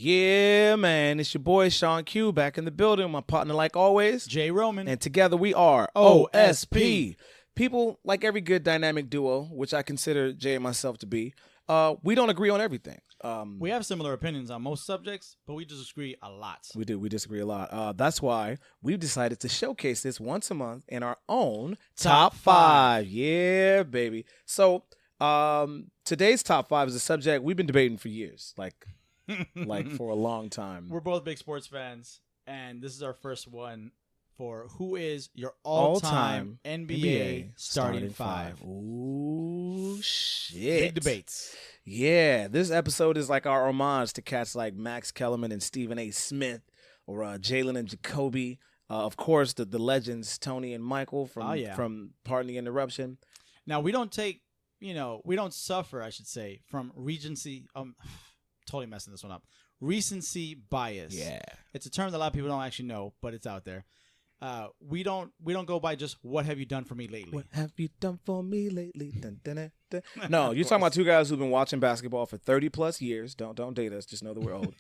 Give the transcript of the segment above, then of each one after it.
Yeah, man. It's your boy, Shaun Q, back in the building. My partner, like always, J. Roman. and together we are OSP. People, like every good dynamic duo, which I consider Jay and myself to be, we don't agree on everything. We have similar opinions on most subjects, but we disagree a lot. We do. We disagree a lot. That's why we've decided to showcase this once a month in our own Top 5. Yeah, baby. So today's Top 5 is a subject we've been debating for years, like for a long time. We're both big sports fans, and this is our first one for who is your all-time NBA starting five. Ooh, shit. Big debates. Yeah, this episode is like our homage to cats like Max Kellerman and Stephen A. Smith, or Jalen and Jacoby. Of course, the legends Tony and Michael from Pardon the Interruption. Now, we don't suffer, I should say, from recency. Totally messing this one up. Recency bias. Yeah, it's a term that a lot of people don't actually know, but it's out there. We don't go by just what have you done for me lately. What have you done for me lately? Dun, dun, dun, dun. No, you're talking about two guys who've been watching basketball for 30 plus years. Don't date us. Just know that we're old.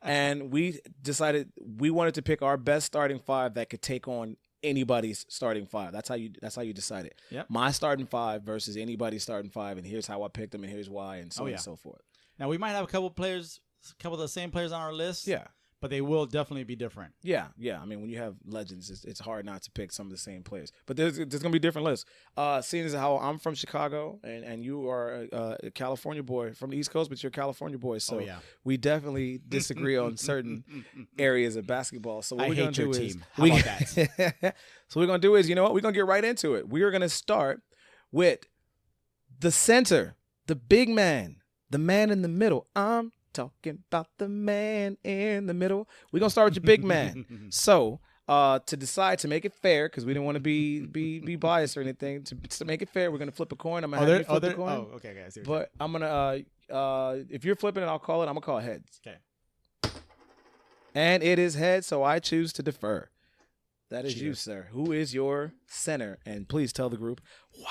And we decided we wanted to pick our best starting five that could take on anybody's starting five. That's how you decide it. Yep. My starting five versus anybody's starting five, and here's how I picked them, and here's why, and so on and so forth. Now we might have a couple of the same players on our list. Yeah. But they will definitely be different. Yeah. I mean, when you have legends, it's hard not to pick some of the same players. But there's going to be different lists. Seeing as how I'm from Chicago and you are a California boy from the East Coast, but you're a California boy. So we definitely disagree on certain areas of basketball. So what we're going to do is... How about that? So what we're going to do is, you know what? We're going to get right into it. We are going to start with the center, the big man, the man in the middle. I'm talking about the man in the middle. We're going to start with your big man. So, to decide to make it fair, because we didn't want to be biased or anything, to make it fair, we're going to flip a coin. I'm going to have you flip a coin. Oh, okay. I see what but I'm going to, if you're flipping it, I'll call it. I'm going to call heads. Okay. And it is heads, so I choose to defer. That is Cheater. you, sir. Who is your center? And please tell the group why.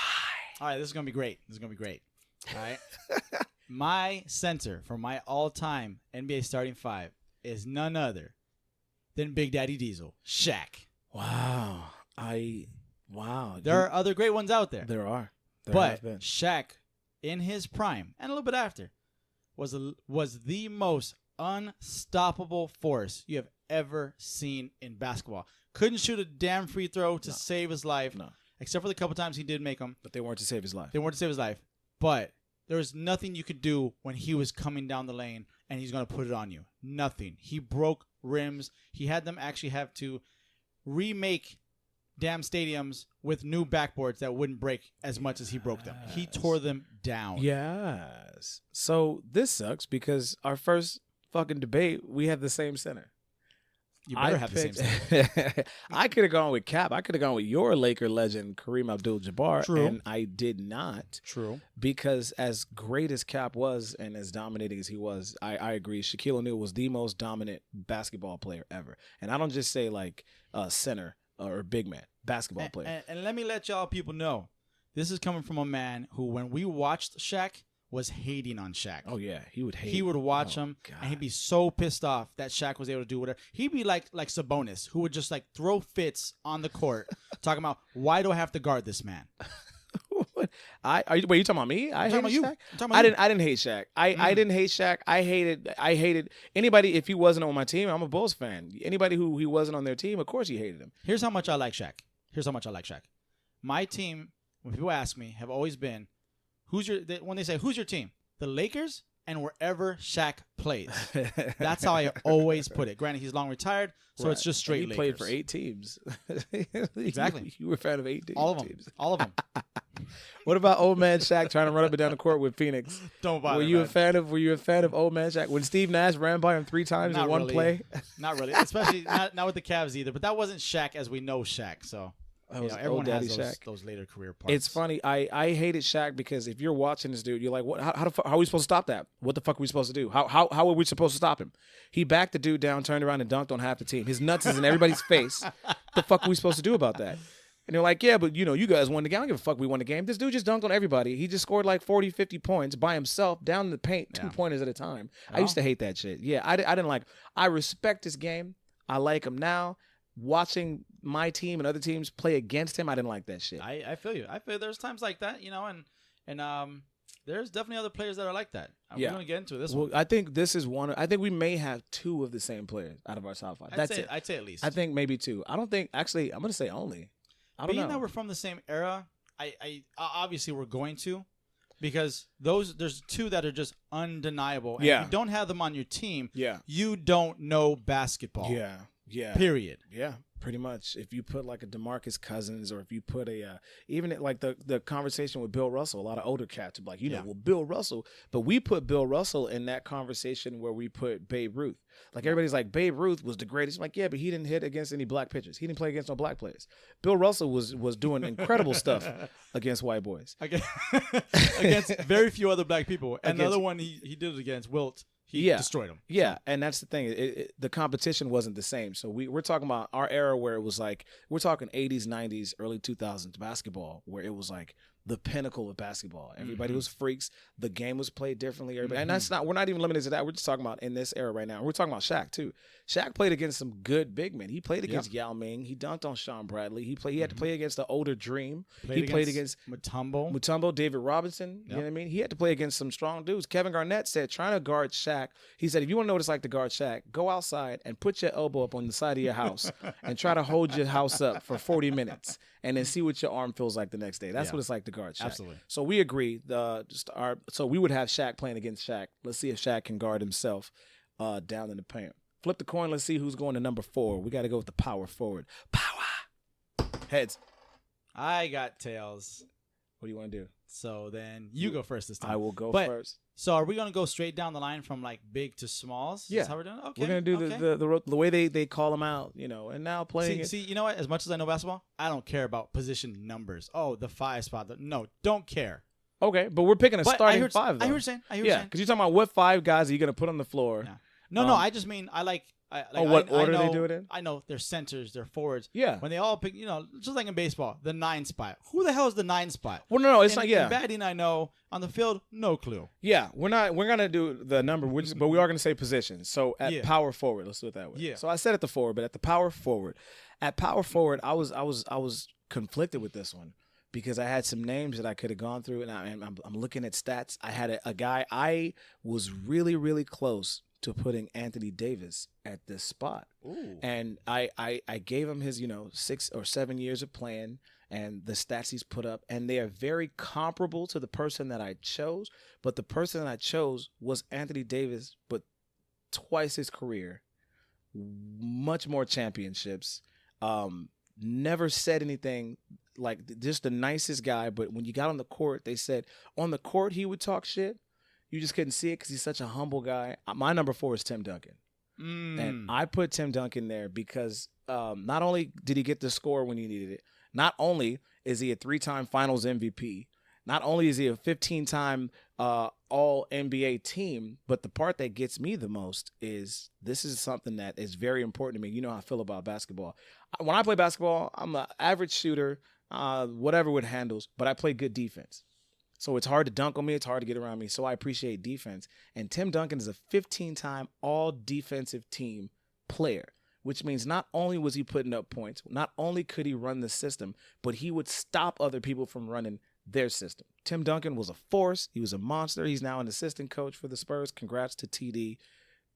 All right, this is going to be great. All right. My center for my all-time NBA starting five is none other than Big Daddy Diesel, Shaq. Wow. There are other great ones out there. There are. But Shaq, in his prime, and a little bit after, was the most unstoppable force you have ever seen in basketball. Couldn't shoot a damn free throw to save his life. No. Except for the couple times he did make them. But they weren't to save his life. But there was nothing you could do when he was coming down the lane and he's going to put it on you. Nothing. He broke rims. He had them actually have to remake damn stadiums with new backboards that wouldn't break as much as he broke them. He tore them down. Yes. So this sucks because our first fucking debate, we have the same center. You better have the same center. I could have gone with Cap. I could have gone with your Laker legend, Kareem Abdul-Jabbar. True. And I did not. True. Because as great as Cap was and as dominating as he was, I agree. Shaquille O'Neal was the most dominant basketball player ever. And I don't just say like center or big man, basketball player. And let me let y'all people know, this is coming from a man who, when we watched Shaq, was hating on Shaq. Oh, yeah. He would hate. He would watch him, God. And he'd be so pissed off that Shaq was able to do whatever. He'd be like Sabonis, who would just like throw fits on the court, talking about, why do I have to guard this man? Wait, you talking about me? I didn't hate Shaq. I didn't hate Shaq. I hated anybody. If he wasn't on my team, I'm a Bulls fan. Anybody who he wasn't on their team, of course he hated him. Here's how much I like Shaq. My team, when people ask me, have always been, when they say, who's your team? The Lakers and wherever Shaq plays. That's how I always put it. Granted, he's long retired, so it's just straight Lakers. He played for 8 teams. Exactly. You were a fan of 8 teams. All of them. What about old man Shaq trying to run up and down the court with Phoenix? Don't bother. Were you a fan of old man Shaq when Steve Nash ran by him 3 times in one play? Not really, especially not with the Cavs either. But that wasn't Shaq as we know Shaq. So everyone has those later career parts. It's funny. I hated Shaq because if you're watching this dude, you're like, what? How are we supposed to stop that? What the fuck are we supposed to do? How are we supposed to stop him? He backed the dude down, turned around, and dunked on half the team. His nuts is in everybody's face. The fuck are we supposed to do about that? And they're like, yeah, but you guys won the game. I don't give a fuck we won the game. This dude just dunked on everybody. He just scored like 40, 50 points by himself down in the paint, 2-pointers at a time. I used to hate that shit. Yeah, I didn't like. I respect this game. I like him now. Watching my team and other teams play against him, I didn't like that shit. I feel you. I feel there's times like that, and there's definitely other players that are like that. We're going to get into this one. I think this is one. I think we may have 2 of the same players out of our top 5. That's it. I'd say at least. I think maybe 2. I don't think. Actually, I'm going to say only. I don't know. Being that we're from the same era, I obviously we're going to, because there's 2 that are just undeniable. And if you don't have them on your team, you don't know basketball. Yeah. Period. Yeah. Pretty much. If you put like a DeMarcus Cousins, or if you put even like the conversation with Bill Russell, a lot of older cats are like, well, Bill Russell. But we put Bill Russell in that conversation where we put Babe Ruth. Like everybody's like, Babe Ruth was the greatest. I'm like, yeah, but he didn't hit against any black pitchers. He didn't play against no black players. Bill Russell was doing incredible stuff against white boys. Against very few other black people. And the other one he did it against Wilt. He destroyed him. Yeah, and that's the thing. The competition wasn't the same. So we're talking about our era where it was like, we're talking 80s, 90s, early 2000s basketball, where it was like the pinnacle of basketball. Everybody was freaks. The game was played differently. Everybody, and we're not even limited to that. We're just talking about in this era right now. We're talking about Shaq too. Shaq played against some good big men. He played against Yao Ming. He dunked on Sean Bradley. He had to play against the older Dream. He played against Mutombo, David Robinson. You know what I mean? He had to play against some strong dudes. Kevin Garnett said, trying to guard Shaq, he said, if you want to know what it's like to guard Shaq, go outside and put your elbow up on the side of your house and try to hold your house up for 40 minutes and then see what your arm feels like the next day. That's what it's like to guard Shaq. Absolutely. So we agree. So we would have Shaq playing against Shaq. Let's see if Shaq can guard himself down in the paint. Flip the coin. Let's see who's going to number 4. We got to go with the power forward. Power. Heads. I got tails. What do you want to do? So then you go first this time. I will go first. So are we going to go straight down the line from like big to smalls? Yeah. That's how we're doing it? Okay. We're going to do the way they call them out, and now playing See, you know what? As much as I know basketball, I don't care about position numbers. Oh, the 5 spot. No, don't care. Okay, but we're picking starting 5, though. I hear what you're saying. Because you're talking about what 5 guys are you going to put on the floor. Yeah. No, I just mean I like what order they do it in? I know they're centers, they're forwards. Yeah. When they all pick, just like in baseball, the 9 spot. Who the hell is the 9 spot? Well, no, it's not. Yeah. In batting, I know. On the field, no clue. Yeah, we're gonna do the number, but we are gonna say position. So at power forward, let's do it that way. Yeah. So I said at the forward, but at the power forward, I was conflicted with this one because I had some names that I could have gone through, and I'm looking at stats. I had a guy I was really, really close to putting Anthony Davis at this spot. Ooh. And I gave him his 6 or 7 years of playing and the stats he's put up, and they are very comparable to the person that I chose, but the person that I chose was Anthony Davis, but twice his career, much more championships, never said anything, like just the nicest guy, but when you got on the court, they said on the court he would talk shit. You just couldn't see it because he's such a humble guy. My number 4 is Tim Duncan. And I put Tim Duncan there because not only did he get the score when he needed it, not only is he a 3-time finals MVP, not only is he a 15-time all-NBA team, but the part that gets me the most is this is something that is very important to me. You know how I feel about basketball. When I play basketball, I'm an average shooter, whatever with handles, but I play good defense. So it's hard to dunk on me. It's hard to get around me. So I appreciate defense. And Tim Duncan is a 15-time all-defensive team player, which means not only was he putting up points, not only could he run the system, but he would stop other people from running their system. Tim Duncan was a force. He was a monster. He's now an assistant coach for the Spurs. Congrats to TD.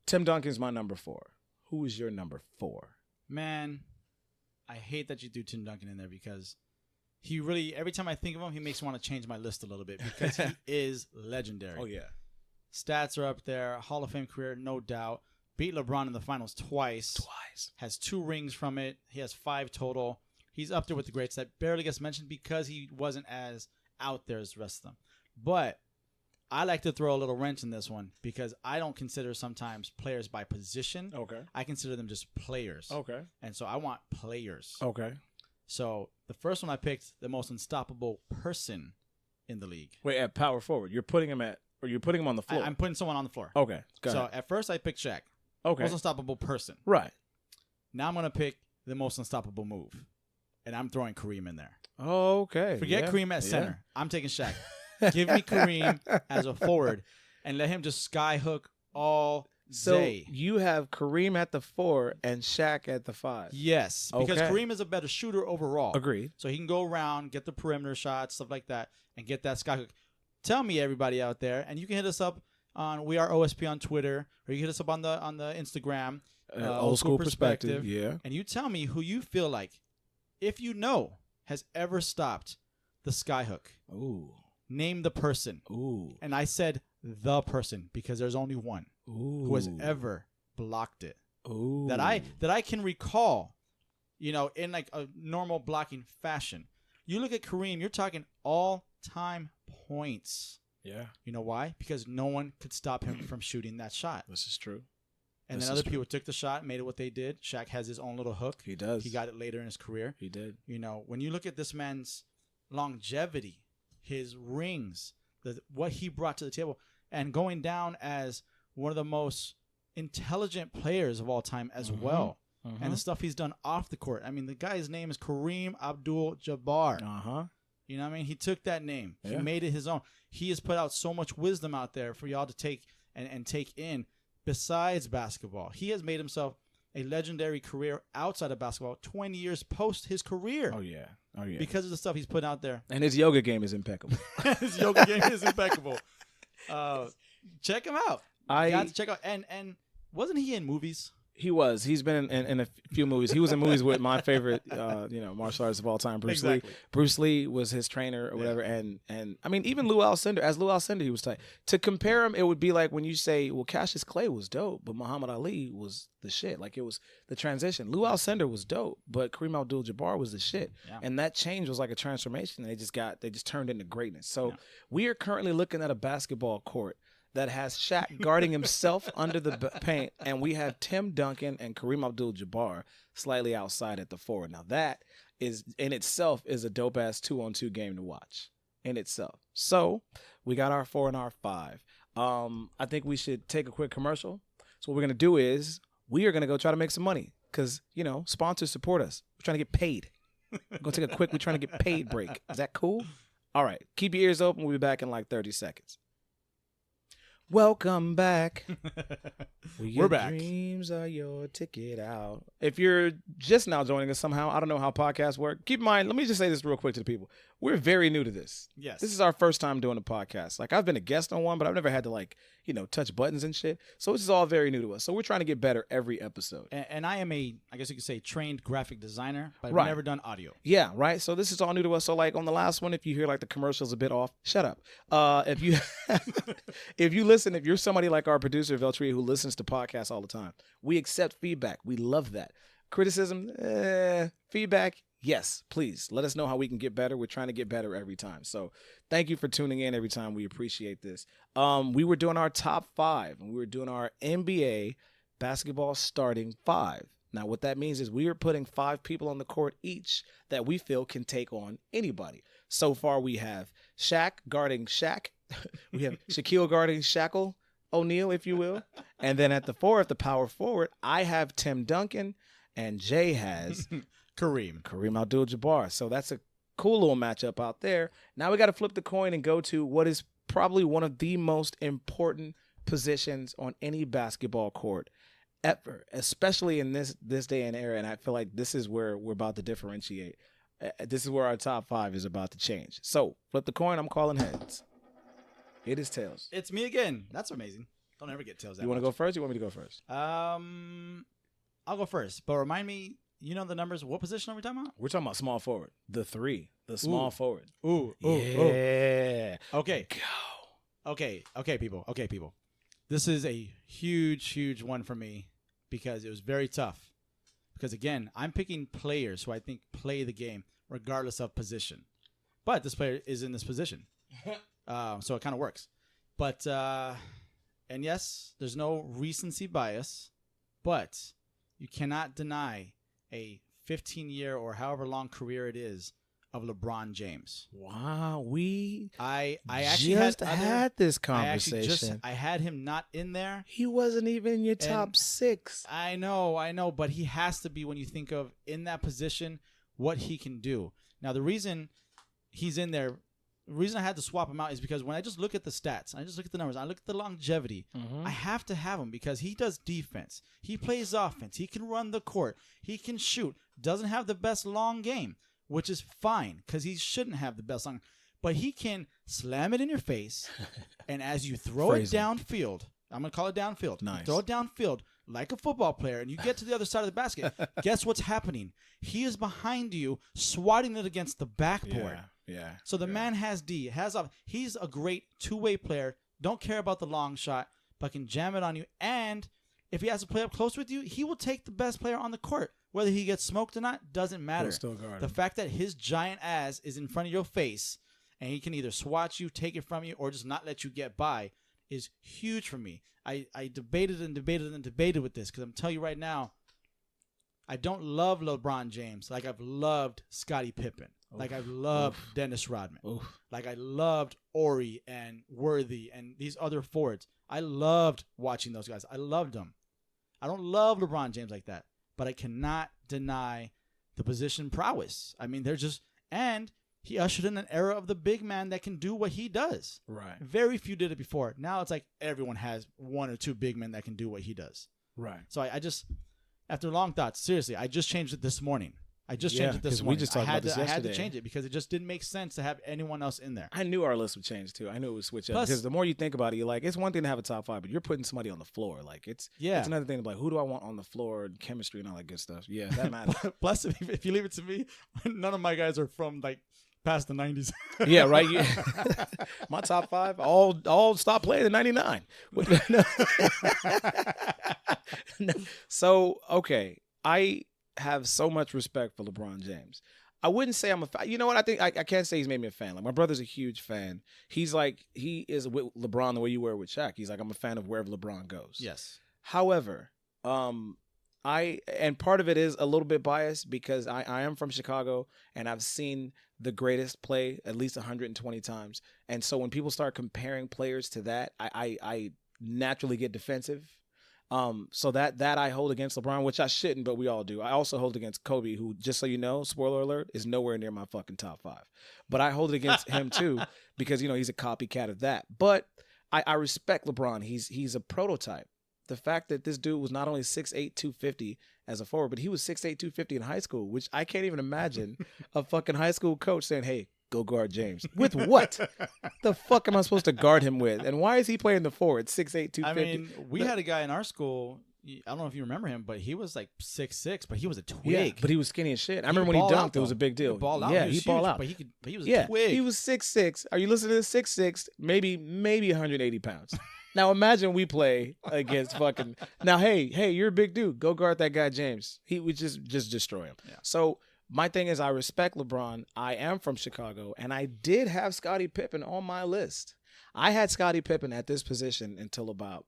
Tim Duncan's my number 4. Who is your number 4? Man, I hate that you threw Tim Duncan in there because he really, every time I think of him, he makes me want to change my list a little bit because he is legendary. Oh, yeah. Stats are up there. Hall of Fame career, no doubt. Beat LeBron in the finals twice. Has 2 rings from it. He has 5 total. He's up there with the greats that barely gets mentioned because he wasn't as out there as the rest of them. But I like to throw a little wrench in this one because I don't consider sometimes players by position. Okay. I consider them just players. Okay. And so I want players. Okay. So the first one I picked, the most unstoppable person in the league. Wait, at power forward, you're putting him on the floor? I'm putting someone on the floor. Okay. So at first I picked Shaq. Okay. Most unstoppable person. Right. Now I'm going to pick the most unstoppable move. and I'm throwing Kareem in there. Oh, okay. Forget Kareem at center. I'm taking Shaq. Give me Kareem as a forward and let him just skyhook all So day. you have Kareem at the 4 and Shaq at the 5. Yes, because Okay. Kareem is a better shooter overall. Agreed. So he can go around, get the perimeter shots, stuff like that, and get that skyhook. Tell me, everybody out there, and you can hit us up on We Are OSP on Twitter, or you can hit us up on the Instagram, Old school perspective. Yeah. and you tell me who you feel like, if you know, has ever stopped the skyhook. Ooh. Name the person. Ooh. And I said the person because there's only one Ooh. who has ever blocked it Ooh. that I can recall, in like a normal blocking fashion. You look at Kareem, you're talking all-time points. Yeah. You know why? Because no one could stop him from shooting that shot. This is true. And This then is other true. people took the shot, made it what they did. Shaq has his own little hook. He does. He got it later in his career. He did. When you look at this man's longevity, his rings, what he brought to the table, and going down as one of the most intelligent players of all time as well. And the stuff he's done off the court. I mean, the guy's name is Kareem Abdul-Jabbar. Uh-huh. You know what I mean? He took that name. Yeah. He made it his own. He has put out so much wisdom out there for y'all to take and take in besides basketball. He has made himself a legendary career outside of basketball 20 years post his career. Oh, yeah. Oh, yeah. Because of the stuff he's put out there. And his yoga game is impeccable. His yoga game is impeccable. Check him out. Got to check out. And wasn't he in movies? He was. He's been in a few movies. He was in movies with my favorite, martial artists of all time, Bruce Lee. Bruce Lee was his trainer or whatever. And I mean, even Lou Alcindor. As Lou Alcindor, he was tight. To compare him, it would be like when you say, well, Cassius Clay was dope, but Muhammad Ali was the shit. Like, it was the transition. Lou Alcindor was dope, but Kareem Abdul-Jabbar was the shit. Yeah. And that change was like a transformation. They just turned into greatness. So we are currently looking at a basketball court that has Shaq guarding himself under the paint, and we have Tim Duncan and Kareem Abdul-Jabbar slightly outside at the 4. Now that is in itself is a dope-ass 2-on-2 game to watch in itself. So we got our 4 and our 5. I think we should take a quick commercial. So what we're going to do is we are going to go try to make some money because, sponsors support us. We're trying to get paid. We're going to take a quick, we're trying to get paid break. Is that cool? All right. Keep your ears open. We'll be back in like 30 seconds. Welcome back. We're back. Dreams are your ticket out. If you're just now joining us somehow, I don't know how podcasts work. Keep in mind, let me just say this real quick to the people. We're very new to this. Yes. This is our first time doing a podcast. Like, I've been a guest on one, but I've never had to touch buttons and shit. So this is all very new to us. So we're trying to get better every episode. And I am I guess you could say, trained graphic designer, but Right. I've never done audio. Yeah, right. So this is all new to us. So like on the last one, if you hear like the commercials a bit off, shut up. If you if you're somebody like our producer Veltria who listens to podcasts all the time, we accept feedback. We love that. Criticism, feedback, yes, please let us know how we can get better. We're trying to get better every time. So thank you for tuning in every time. We appreciate this. We were doing our top 5, and we were doing our NBA basketball starting 5. Now, what that means is we are putting 5 people on the court each that we feel can take on anybody. So far, we have Shaq guarding Shaq. We have Shaquille guarding Shackle O'Neal, if you will. And then at the 4, at the power forward, I have Tim Duncan, and Jay has Kareem Abdul-Jabbar. So that's a cool little matchup out there. Now we got to flip the coin and go to what is probably one of the most important positions on any basketball court ever, especially in this day and era. And I feel like this is where we're about to differentiate. This is where our top 5 is about to change. So flip the coin. I'm calling heads. It is tails. It's me again. That's amazing. Don't ever get tails. You want to go first? Or you want me to go first? I'll go first. But remind me, the numbers. What position are we talking about? We're talking about small forward. The 3. The small forward. Ooh. Yeah. Okay. Go. Okay, people. This is a huge one for me because it was very tough. Because, again, I'm picking players who I think play the game regardless of position. But this player is in this position. So it kind of works. But, and yes, there's no recency bias, but you cannot deny a 15-year or however long career it is of LeBron James. Wow, I actually had this conversation. I had him not in there. He wasn't even in your top 6. I know, but he has to be when you think of in that position what he can do. Now, the reason he's in there, the reason I had to swap him out is because when I just look at the stats, I just look at the numbers, I look at the longevity, I have to have him because he does defense. He plays offense. He can run the court. He can shoot. Doesn't have the best long game, which is fine because he shouldn't have the best long. But he can slam it in your face, and as you throw it downfield, I'm going to call it downfield. Nice. You throw it downfield like a football player, and you get to the other side of the basket. Guess what's happening? He is behind you, swatting it against the backboard. Yeah. So the man has D, has off. He's a great two-way player. Don't care about the long shot, but can jam it on you. And if he has to play up close with you, he will take the best player on the court. Whether he gets smoked or not doesn't matter. He'll still guard the him. fact that his giant ass is in front of your face, and he can either swat you, take it from you, or just not let you get by, is huge for me. I debated with this because I'm telling you right now, I don't love LeBron James like I've loved Scottie Pippen. Oof. Like I've loved Dennis Rodman. Oof. Like I loved Ori and Worthy and these other forwards. I loved watching those guys. I loved them. I don't love LeBron James like that, but I cannot deny the position prowess. I mean, they're just – and – he ushered in an era of the big man that can do what he does. Right. Very few did it before. Now it's like everyone has one or two big men that can do what he does. Right. So I just, after long thoughts, seriously, I just changed it this morning. I just changed it this morning. We just talked about this yesterday. I had to change it because it just didn't make sense to have anyone else in there. I knew our list would change too. I knew it would switch up because the more you think about it, you're like, it's one thing to have a top five, but you're putting somebody on the floor. Like it's another thing to be like, who do I want on the floor, and chemistry and all that good stuff. Yeah, that matters. Plus, if you leave it to me, none of my guys are from like past the 90s. Yeah, right. My top five all stopped playing in 99. So, okay. I have so much respect for LeBron James. I wouldn't say I'm a fan. You know what? I think I can't say he's made me a fan. Like my brother's a huge fan. He's like, he is with LeBron the way you were with Shaq. He's like, I'm a fan of wherever LeBron goes. Yes. However, and part of it is a little bit biased because I am from Chicago and I've seen the greatest play at least 120 times. And so when people start comparing players to that, I naturally get defensive. So that I hold against LeBron, which I shouldn't, but we all do. I also hold against Kobe, who, just so you know, spoiler alert, is nowhere near my fucking top five. But I hold it against him too because, you know, he's a copycat of that. But I respect LeBron. He's a prototype. The fact that this dude was not only 6'8", 250 as a forward, but he was 6'8", 250 in high school, which I can't even imagine a fucking high school coach saying, hey, go guard James. With what? The fuck am I supposed to guard him with? And why is he playing the forward, 6'8", 250? I mean, we had a guy in our school, I don't know if you remember him, but he was like 6'6", but he was a twig. Yeah, but he was skinny as shit. I remember when he dunked, it was a big deal. Ball out. Yeah, he balled out. But he was a twig. He was 6'6". Are you listening to this? 6'6", maybe 180 pounds. Now imagine we play against fucking. Now, hey, you're a big dude. Go guard that guy, James. He would just destroy him. Yeah. So my thing is, I respect LeBron. I am from Chicago, and I did have Scottie Pippen on my list. I had Scottie Pippen at this position until about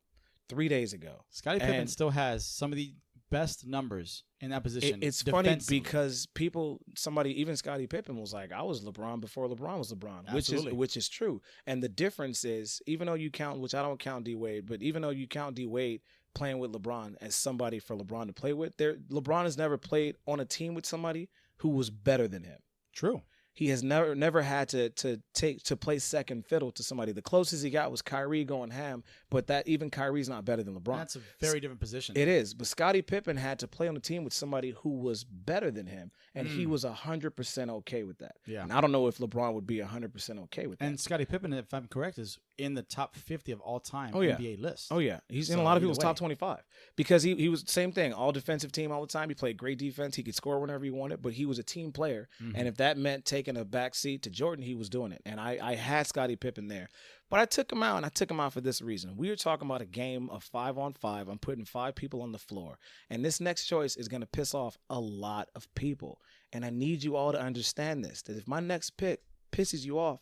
3 days ago. Scottie Pippen still has some of the best numbers in that position. It's funny because even Scottie Pippen was like, I was LeBron before LeBron was LeBron, which is true. And the difference is, even though you count, which I don't count D Wade, but even though you count D Wade playing with LeBron as somebody for LeBron to play with, LeBron has never played on a team with somebody who was better than him. True. He has never had to play second fiddle to somebody. The closest he got was Kyrie going ham, but that even Kyrie's not better than LeBron. That's a very different position. It is, but Scottie Pippen had to play on a team with somebody who was better than him, and he was 100% okay with that. Yeah, and I don't know if LeBron would be 100% okay with that. And Scottie Pippen, if I'm correct, is in the top 50 of all time NBA list. Oh yeah, he's in a lot of people's top 25 because he was the same thing, all defensive team all the time. He played great defense. He could score whenever he wanted, but he was a team player, and if that meant taking a back seat to Jordan, he was doing it. And I had Scottie Pippen there. But I took him out, and I took him out for this reason. We were talking about a game of 5-on-5. I'm putting 5 people on the floor. And this next choice is going to piss off a lot of people. And I need you all to understand this, that if my next pick pisses you off,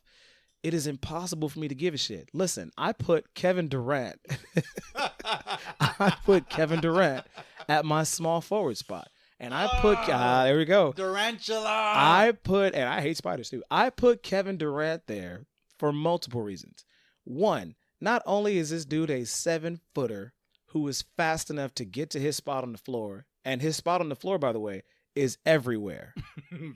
it is impossible for me to give a shit. Listen, I put Kevin Durant. I put Kevin Durant at my small forward spot. And I put, there we go. Durantula. And I hate spiders too. I put Kevin Durant there for multiple reasons. One, not only is this dude a 7-footer who is fast enough to get to his spot on the floor, and his spot on the floor, by the way, is everywhere.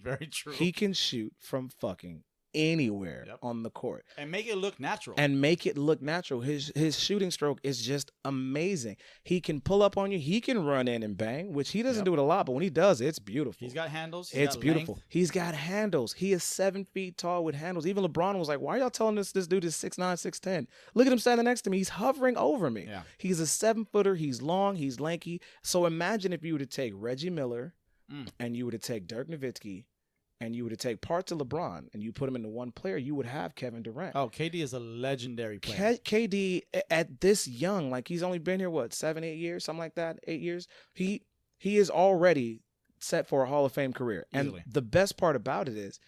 Very true. He can shoot from fucking anywhere Yep. on the court. And make it look natural. And make it look natural. His shooting stroke is just amazing. He can pull up on you. He can run in and bang, which he doesn't Yep. do it a lot, but when he does, it's beautiful. He's got handles. It's got beautiful. length. He's got handles. He is 7 feet tall with handles. Even LeBron was like, why are y'all telling us this dude is 6'9", 6'10"? Look at him standing next to me. He's hovering over me. Yeah. He's a 7-footer. He's long. He's lanky. So imagine if you were to take Reggie Miller and you were to take Dirk Nowitzki and you were to take parts of LeBron and you put them into one player, you would have Kevin Durant. Oh, KD is a legendary player. KD at this young, like he's only been here, 7, 8 years, something like that, 8 years. He is already set for a Hall of Fame career. And Easily. the best part about it is,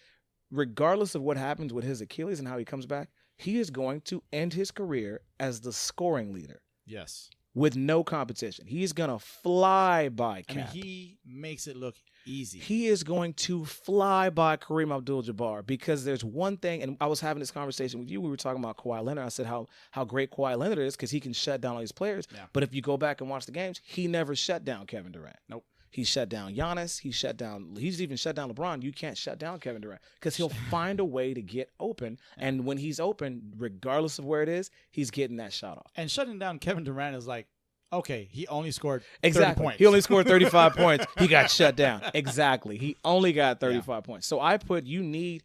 regardless of what happens with his Achilles and how he comes back, he is going to end his career as the scoring leader Yes. with no competition. He's going to fly by I mean, Cap. he makes it look easy. He is going to fly by Kareem Abdul-Jabbar because there's one thing, and I was having this conversation with you. We were talking about Kawhi Leonard. I said how great Kawhi Leonard is because he can shut down all these players. Yeah. But if you go back and watch the games, he never shut down Kevin Durant. Nope. He shut down Giannis. He's even shut down LeBron. You can't shut down Kevin Durant because he'll find a way to get open. And when he's open, regardless of where it is, he's getting that shot off. And shutting down Kevin Durant is like, okay, he only scored 30 Exactly. points. He only scored 35 points. He got shut down. Exactly. He only got 35 points. So I put you need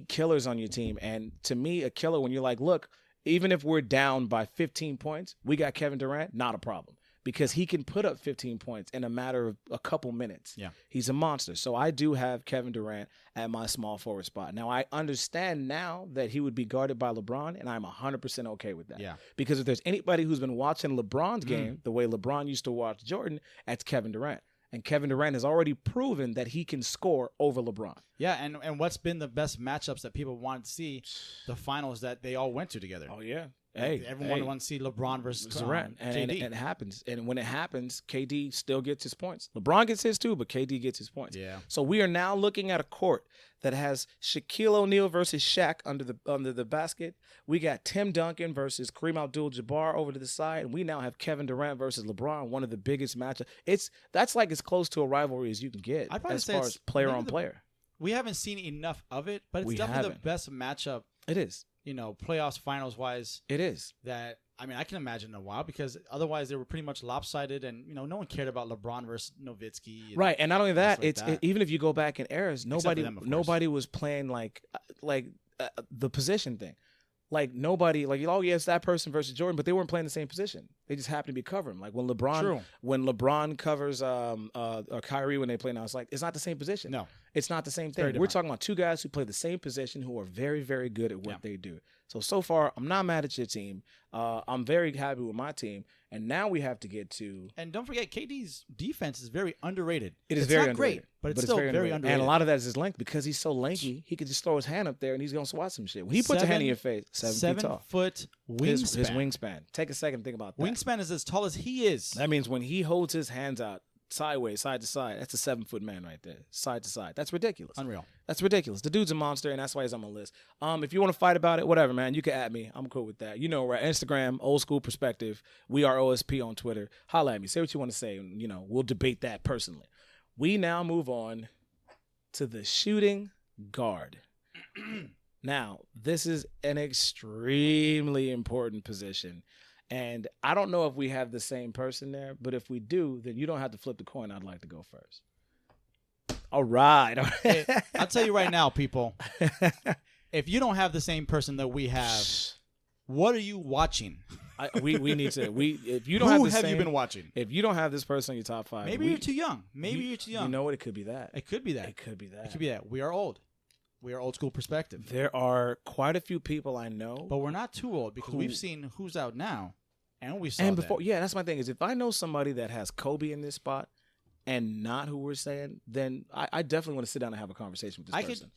killers on your team. And to me, a killer, when you're like, look, even if we're down by 15 points, we got Kevin Durant, not a problem. Because he can put up 15 points in a matter of a couple minutes. Yeah. He's a monster. So I do have Kevin Durant at my small forward spot. Now, I understand now that he would be guarded by LeBron, and I'm 100% okay with that. Yeah. Because if there's anybody who's been watching LeBron's game the way LeBron used to watch Jordan, that's Kevin Durant. And Kevin Durant has already proven that he can score over LeBron. Yeah, and what's been the best matchups that people wanted to see, the finals that they all went to together. Oh, yeah. Hey, everyone wants to see LeBron versus Durant, and KD. it happens. And when it happens, KD still gets his points. LeBron gets his too, but KD gets his points. Yeah. So we are now looking at a court that has Shaquille O'Neal versus Shaq under the basket. We got Tim Duncan versus Kareem Abdul-Jabbar over to the side, and we now have Kevin Durant versus LeBron, one of the biggest matchups. That's like as close to a rivalry as you can get as far as player on player. We haven't seen enough of it, but it's We definitely haven't. the best matchup. It is. Playoffs, finals wise. It is. That I can imagine in a while because otherwise they were pretty much lopsided, and no one cared about LeBron versus Nowitzki. Right, and not only that, like that. even if you go back in eras, nobody them, of course. nobody was playing like the position thing. Like nobody, like oh yeah, it's that person versus Jordan, but they weren't playing the same position. They just happened to be covering. Like when LeBron covers Kyrie when they play now, it's not the same position. No, it's not the same very thing. We're different. talking about two guys who play the same position who are very, very good at what they do. So far, I'm not mad at your team. I'm very happy with my team. And now we have to get to. And don't forget, KD's defense is very underrated. It is it's very not underrated, great, but it's still very underrated. And a lot of that is his length because he's so lanky. He could just throw his hand up there and he's gonna swat some shit. When he puts a hand in your face, 7 feet tall. 7-foot wingspan. His wingspan. Take a second to think about that. Wingspan is as tall as he is. That means when he holds his hands out sideways, side to side, that's a 7-foot man right there, side to side. That's ridiculous. Unreal. That's ridiculous. The dude's a monster, and that's why he's on my list. If you want to fight about it, whatever, man, you can at me. I'm cool with that. Right? Instagram, Old School Perspective. We are OSP on Twitter. Holla at me. Say what you want to say, and we'll debate that personally. We now move on to the shooting guard. Now, this is an extremely important position. And I don't know if we have the same person there, but if we do, then you don't have to flip the coin. I'd like to go first. All right. Hey, I'll tell you right now, people. If you don't have the same person that we have, what are you watching? We need to. If you don't Who have you been watching? If you don't have this person on your top 5, maybe you're too young. Maybe you're too young. You know what? It could be that. It could be that. It could be that. It could be that. We are old. We are Old School Perspective. There are quite a few people I know, but we're not too old because we've seen Who's Out Now, and we saw and before. that. Yeah, that's my thing. Is if I know somebody that has Kobe in this spot and not who we're saying, then I definitely want to sit down and have a conversation with this person.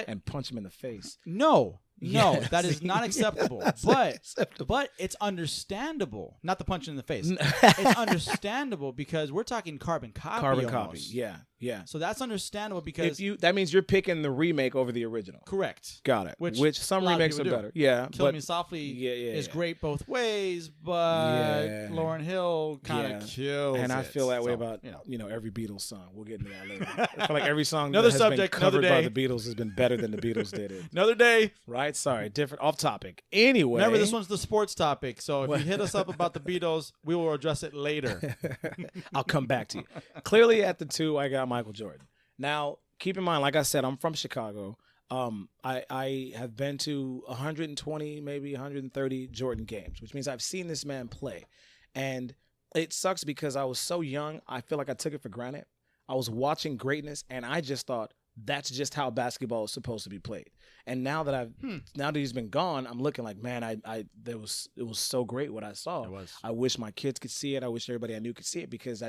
And punch him in the face. No, Yes. that is not acceptable. But it's understandable. Not the punch in the face. It's understandable because we're talking carbon copy. Carbon almost. copy. Yeah. Yeah. So that's understandable because That means you're picking the remake over the original. correct. Got it. Which a some lot of remakes are people do. better. Yeah. Kill but Me Softly is yeah. great both ways, but Yeah. Lauryn Hill kind of Yeah. kills And I it. feel that way So, about you know. every Beatles song. We'll get into that later. I feel like every song Another that has subject, been another covered by day. the Beatles has been better than the Beatles did it. Another day. Right? Sorry, different off topic. Anyway, Remember, this one's the sports topic, so if you hit us up about the Beatles, we will address it later. I'll come back to you. Clearly, at the 2, I got Michael Jordan. Now, keep in mind, like I said, I'm from Chicago. I have been to 120, maybe 130 Jordan games, which means I've seen this man play. And it sucks because I was so young, I feel like I took it for granted. I was watching greatness, and I just thought that's just how basketball is supposed to be played. And now that he's been gone, I'm looking like, man, it was so great what I saw. It was. I wish my kids could see it. I wish everybody I knew could see it because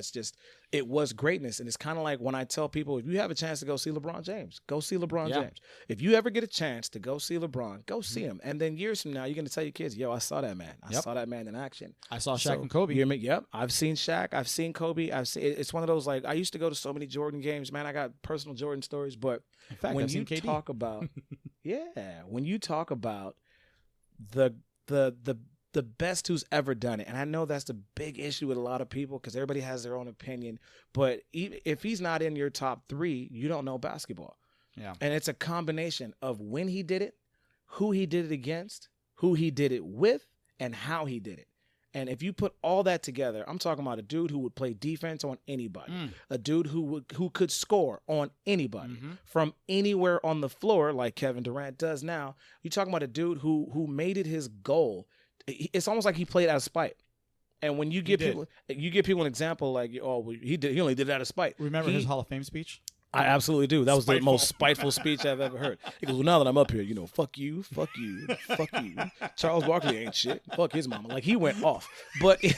it was greatness. And it's kind of like when I tell people, if you have a chance to go see LeBron James, go see LeBron James. If you ever get a chance to go see LeBron, go see him. And then years from now, you're going to tell your kids, yo, I saw that man. I saw that man in action. I saw Shaq and Kobe. Yep. I've seen Shaq. I've seen Kobe. It's one of those, like, I used to go to so many Jordan games, man. I got personal Jordan stories, but in fact, when you talk about when you talk about the best who's ever done it, and I know that's the big issue with a lot of people because everybody has their own opinion, but if he's not in your top 3, you don't know basketball. Yeah. And it's a combination of when he did it, who he did it against, who he did it with, and how he did it. And if you put all that together, I'm talking about a dude who would play defense on anybody, a dude who could score on anybody from anywhere on the floor, like Kevin Durant does now. You're talking about a dude who made it his goal. It's almost like he played out of spite. And when you give people an example like, he only did it out of spite. Remember his Hall of Fame speech? I absolutely do. That was the most spiteful speech I've ever heard. He goes, well, now that I'm up here, fuck you, fuck you, fuck you. Charles Barkley ain't shit. Fuck his mama. Like, he went off. But I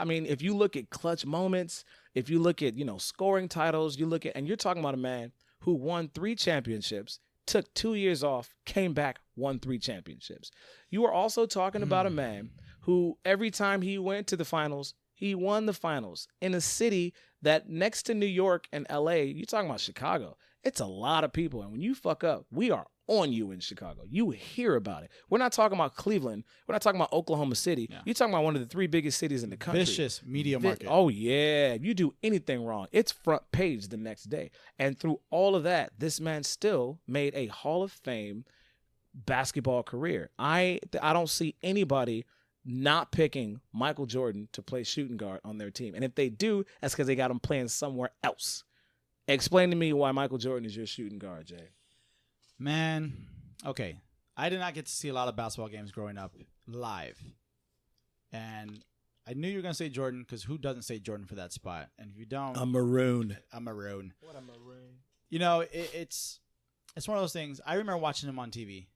mean, if you look at clutch moments, if you look at, scoring titles, and you're talking about a man who won 3 championships, took 2 years off, came back, won 3 championships. You are also talking about a man who every time he went to the finals, he won the finals in a city that next to New York and LA, you're talking about Chicago. It's a lot of people. And when you fuck up, we are on you in Chicago. You hear about it. We're not talking about Cleveland. We're not talking about Oklahoma City. Yeah. You're talking about one of the 3 biggest cities in the country. Vicious media market. Oh, yeah. If you do anything wrong, it's front page the next day. And through all of that, this man still made a Hall of Fame basketball career. I don't see anybody not picking Michael Jordan to play shooting guard on their team. And if they do, that's because they got him playing somewhere else. Explain to me why Michael Jordan is your shooting guard, Jay. Man, okay. I did not get to see a lot of basketball games growing up live. And I knew you were going to say Jordan because who doesn't say Jordan for that spot? And if you don't... A maroon. A maroon. What a maroon. It's one of those things. I remember watching him on TV.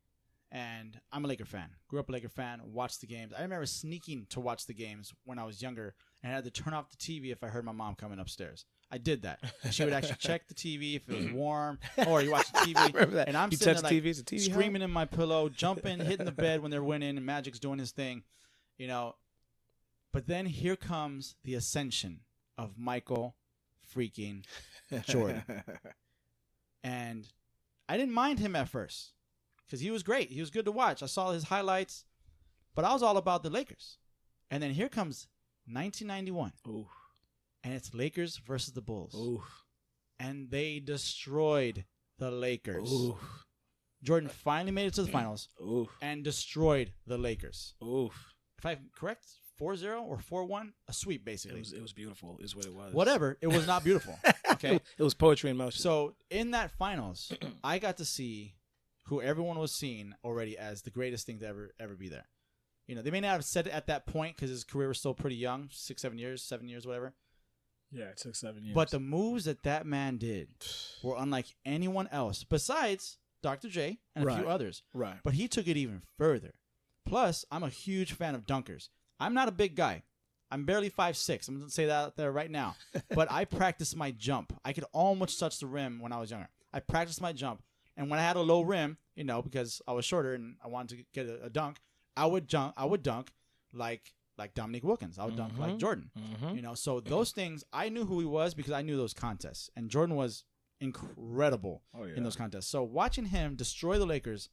And I'm a Laker fan. Grew up a Laker fan, watched the games. I remember sneaking to watch the games when I was younger and I had to turn off the TV if I heard my mom coming upstairs. I did that. And she would actually check the TV if it was warm. Or you watch the TV. I remember that. And I'm you sitting touch there like TV, is it TV screaming in my pillow, jumping, hitting the bed when they're winning, and Magic's doing his thing. But then here comes the ascension of Michael freaking Jordan. And I didn't mind him at first. Because he was great. He was good to watch. I saw his highlights. But I was all about the Lakers. And then here comes 1991. Oof. And it's Lakers versus the Bulls. Oof. And they destroyed the Lakers. Oof. Jordan finally made it to the finals. Oof. And destroyed the Lakers. Oof. If I'm correct, 4-0 or 4-1? A sweep, basically. It was beautiful, is what it was. Whatever. It was not beautiful. Okay. It was poetry in motion. So in that finals, I got to see who everyone was seeing already as the greatest thing to ever be there. They may not have said it at that point because his career was still pretty young, 7 years, whatever. Yeah, it took 7 years. But the moves that man did were unlike anyone else besides Dr. J and a few others. Right. But he took it even further. Plus, I'm a huge fan of dunkers. I'm not a big guy. I'm barely 5'6". I'm going to say that out there right now. But I practiced my jump. I could almost touch the rim when I was younger. I practiced my jump. And when I had a low rim, because I was shorter and I wanted to get a dunk, I would dunk like like Dominique Wilkins. I would dunk like Jordan. Mm-hmm. You know, so those things, I knew who he was because I knew those contests. And Jordan was incredible in those contests. So watching him destroy the Lakers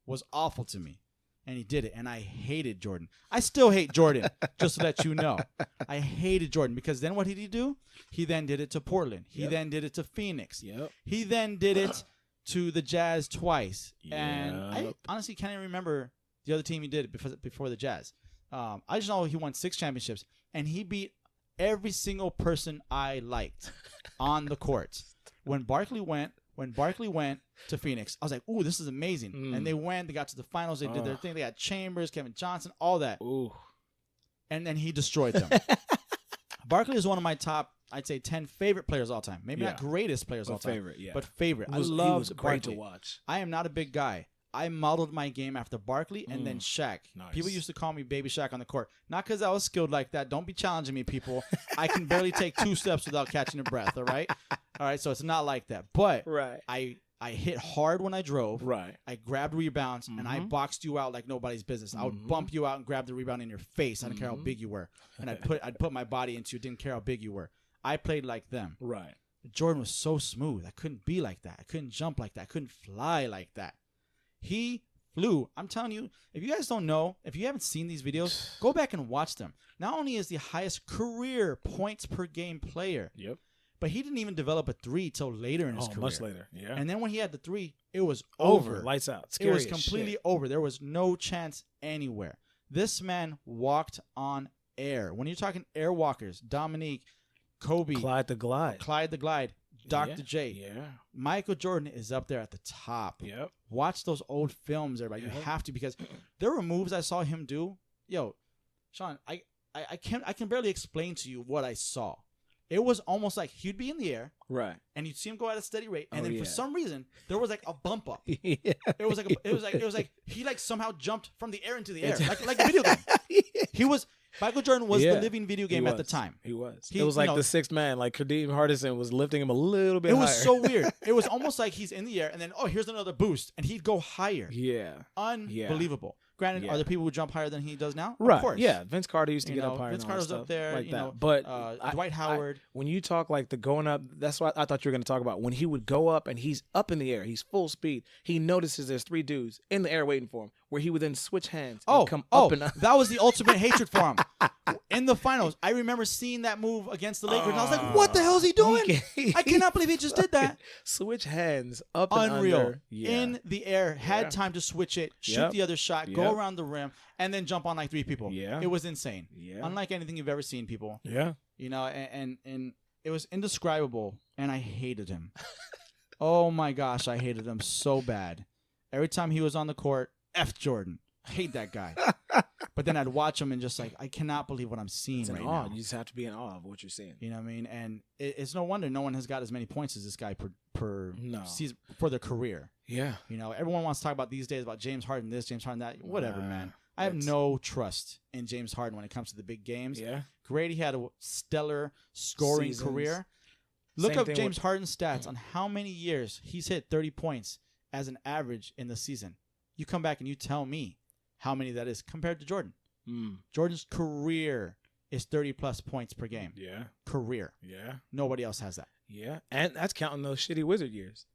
was awful to me. And he did it. And I hated Jordan. I still hate Jordan, just to let you know. I hated Jordan because then what did he do? He then did it to Portland. He then did it to Phoenix. He then did it to the Jazz twice. And I honestly can't even remember the other team he did it before the Jazz. I just know he won 6 championships. And he beat every single person I liked on the court. When Barkley went to Phoenix, I was like, ooh, this is amazing. And they got to the finals. They did their thing. They had Chambers, Kevin Johnson, all that. Ooh. And then he destroyed them. Barkley is one of my top, I'd say, 10 favorite players of all time. Maybe not greatest players of all time. But favorite. I love great Barkley. to watch. I am not a big guy. I modeled my game after Barkley and then Shaq. Nice. People used to call me Baby Shaq on the court. Not because I was skilled like that. Don't be challenging me, people. I can barely take 2 steps without catching a breath, all right? All right, so it's not like that. But I hit hard when I drove. Right. I grabbed rebounds, and I boxed you out like nobody's business. I would bump you out and grab the rebound in your face. I didn't care how big you were. And I'd put my body into you. Didn't care how big you were. I played like them. Right. Jordan was so smooth. I couldn't be like that. I couldn't jump like that. I couldn't fly like that. He flew. I'm telling you, if you guys don't know, if you haven't seen these videos, go back and watch them. Not only is the highest career points per game player, but he didn't even develop a 3 till later in his career. Much later, yeah. And then when he had the 3, it was over. Lights out. Scary it was completely over. There was no chance anywhere. This man walked on air. When you're talking air walkers, Dominique, Kobe, Clyde the Glide, Dr. J. Yeah. Michael Jordan is up there at the top. Yep. Watch those old films, everybody. You have to, because there were moves I saw him do. Yo, Shaun, I can barely explain to you what I saw. It was almost like he'd be in the air, right, and you'd see him go at a steady rate, and then for some reason there was like a bump up. Yeah. It was like he like somehow jumped from the air into the air, like a video game. Michael Jordan was the living video game at the time. He was. It was like the 6th man. Like Kadeem Hardison was lifting him a little bit higher. It was so weird. It was almost like he's in the air, and then, here's another boost, and he'd go higher. Yeah. Unbelievable. Granted, are there people who jump higher than he does now? Right. Of course. Yeah. Vince Carter used to get up higher. Vince Carter was up there. Like you know, but Dwight Howard. When you talk like the going up, that's what I thought you were going to talk about. When he would go up and he's up in the air, he's full speed. He notices there's 3 dudes in the air waiting for him, where he would then switch hands and come up and up. That was the ultimate hatred for him. In the finals, I remember seeing that move against the Lakers, and I was like, what the hell is he doing? I cannot believe he just did that. Switch hands up and Unreal. under. Yeah. In the air, had time to switch it, shoot the other shot, go Yep. around the rim, and then jump on like 3 people. Yeah. It was insane. Yeah. Unlike anything you've ever seen, people. Yeah. You know, and it was indescribable, and I hated him. Oh my gosh, I hated him so bad. Every time he was on the court, F Jordan. I hate that guy. But then I'd watch him and just like, I cannot believe what I'm seeing right now. You just have to be in awe of what you're seeing. You know what I mean? And it's no wonder no one has got as many points as this guy per season for their career. Yeah. You know, everyone wants to talk about these days about James Harden this, James Harden that. Whatever, man. I have no trust in James Harden when it comes to the big games. Yeah. Great, he had a stellar scoring career. Look up James Harden's stats on how many years he's hit 30 points as an average in the season. You come back and you tell me how many that is compared to Jordan. Jordan's career is 30-plus points per game. Yeah. Career. Yeah. Nobody else has that. Yeah. And that's counting those shitty Wizard years.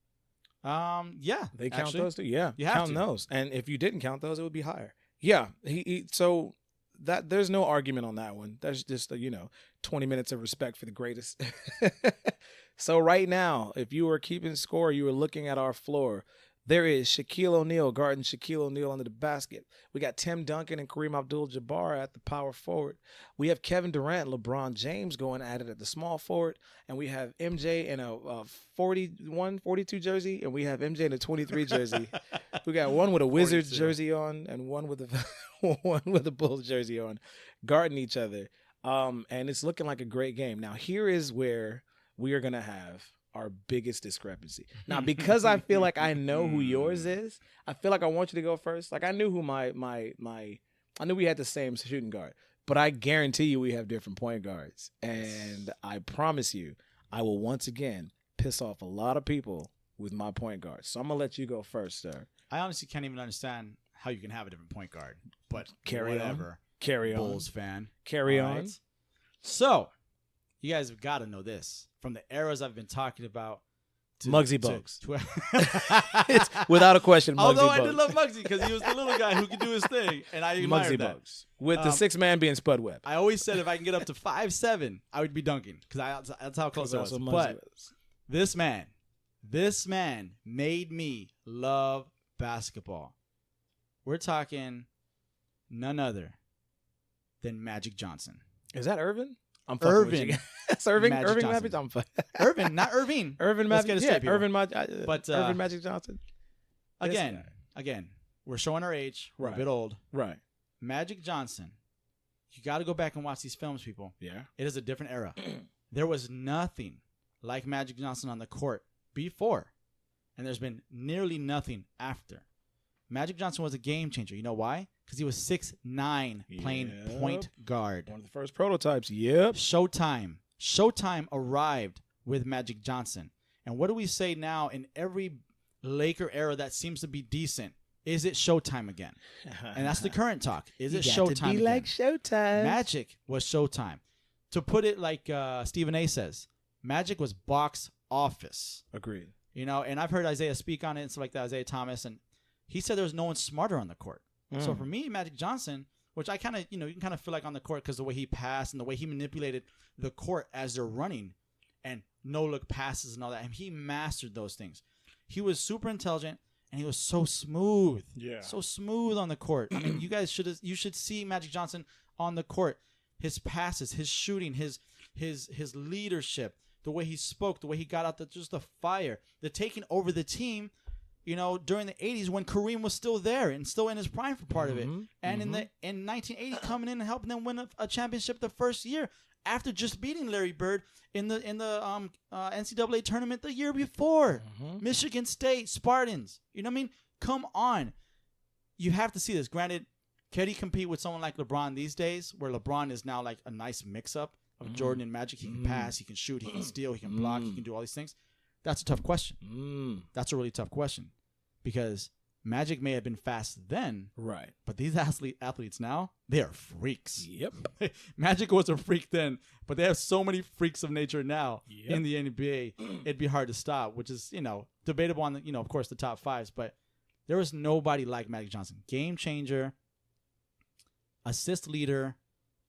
Yeah. They count those too. Yeah. You have counting to. those. And if you didn't count those, it would be higher. Yeah. So that there's no argument on that one. That's just 20 minutes of respect for the greatest. So right now, if you were keeping score, you were looking at our floor. There is Shaquille O'Neal guarding Shaquille O'Neal under the basket. We got Tim Duncan and Kareem Abdul-Jabbar at the power forward. We have Kevin Durant, LeBron James going at it at the small forward. And we have MJ in a 42 jersey. And we have MJ in a 23 jersey. We got one with a Wizards jersey on and one with a Bulls jersey on, guarding each other. And it's looking like a great game. Now, here is where we are going to have our biggest discrepancy. Now, because I feel like I know who yours is, I feel like I want you to go first. Like I knew who I knew we had the same shooting guard, but I guarantee you we have different point guards. And I promise you, I will once again piss off a lot of people with my point guard. So I'm going to let you go first, sir. I honestly can't even understand how you can have a different point guard, but Carry whatever. Carry on. Bulls fan. Carry All on. right? So, you guys have got to know this. From the eras I've been talking about. Muggsy Bogues. To It's without a question. Muggsy Although I Bogues. did love Muggsy because he was the little guy who could do his thing, and I admired Muggsy that. Bogues. With the sixth man being Spud Webb. I always said if I can get up to 5'7", I would be dunking because that's how close I was. But this man made me love basketball. We're talking none other than Magic Johnson. Is that Irvin? I'm fucking with you. That's Irving. Magic Irving Johnson. Magic. I'm fucking. Irvin, not Irving. Irvin Let's Magic. get it Yeah, straight, people. Irvin Magic. But, Irvin Magic Johnson. Again, we're showing our age. We're a Right. bit old. Right. Magic Johnson. You got to go back and watch these films, people. Yeah. It is a different era. There was nothing like Magic Johnson on the court before, and there's been nearly nothing after. Magic Johnson was a game changer. You know why? Because he was 6'9", playing Yep. point guard. One of the first prototypes. Yep. Showtime arrived with Magic Johnson. And what do we say now in every Laker era that seems to be decent? Is it Showtime again? And that's the current talk. Is it Showtime to be again? like Showtime. Magic was Showtime. To put it like Stephen A. says, Magic was box office. Agreed. You know, and I've heard Isaiah speak on it and stuff like that, Isaiah Thomas, and he said there was no one smarter on the court. So for me, Magic Johnson, which I kind of, you can kind of feel like on the court because the way he passed and the way he manipulated the court as they're running and no-look passes and all that, and he mastered those things. He was super intelligent, and he was so smooth. Yeah. So smooth on the court. I mean, you should see Magic Johnson on the court. His passes, his shooting, his leadership, the way he spoke, the way he got out just the fire, the taking over the team, during the 80s when Kareem was still there and still in his prime for part of it. And in 1980 coming in and helping them win a championship the first year after just beating Larry Bird in the NCAA tournament the year before. Michigan State Spartans. You know what I mean? Come on. You have to see this. Granted, can he compete with someone like LeBron these days, where LeBron is now like a nice mix-up of Jordan and Magic? He can pass, he can shoot, he can steal, he can block, he can do all these things. That's a tough question. That's a really tough question because Magic may have been fast then, Right. but these athletes now, they are freaks. Yep. Magic was a freak then, but they have so many freaks of nature now Yep. in the NBA. It'd be hard to stop, which is, debatable on the, of course, the top fives, but there was nobody like Magic Johnson. Game changer, assist leader,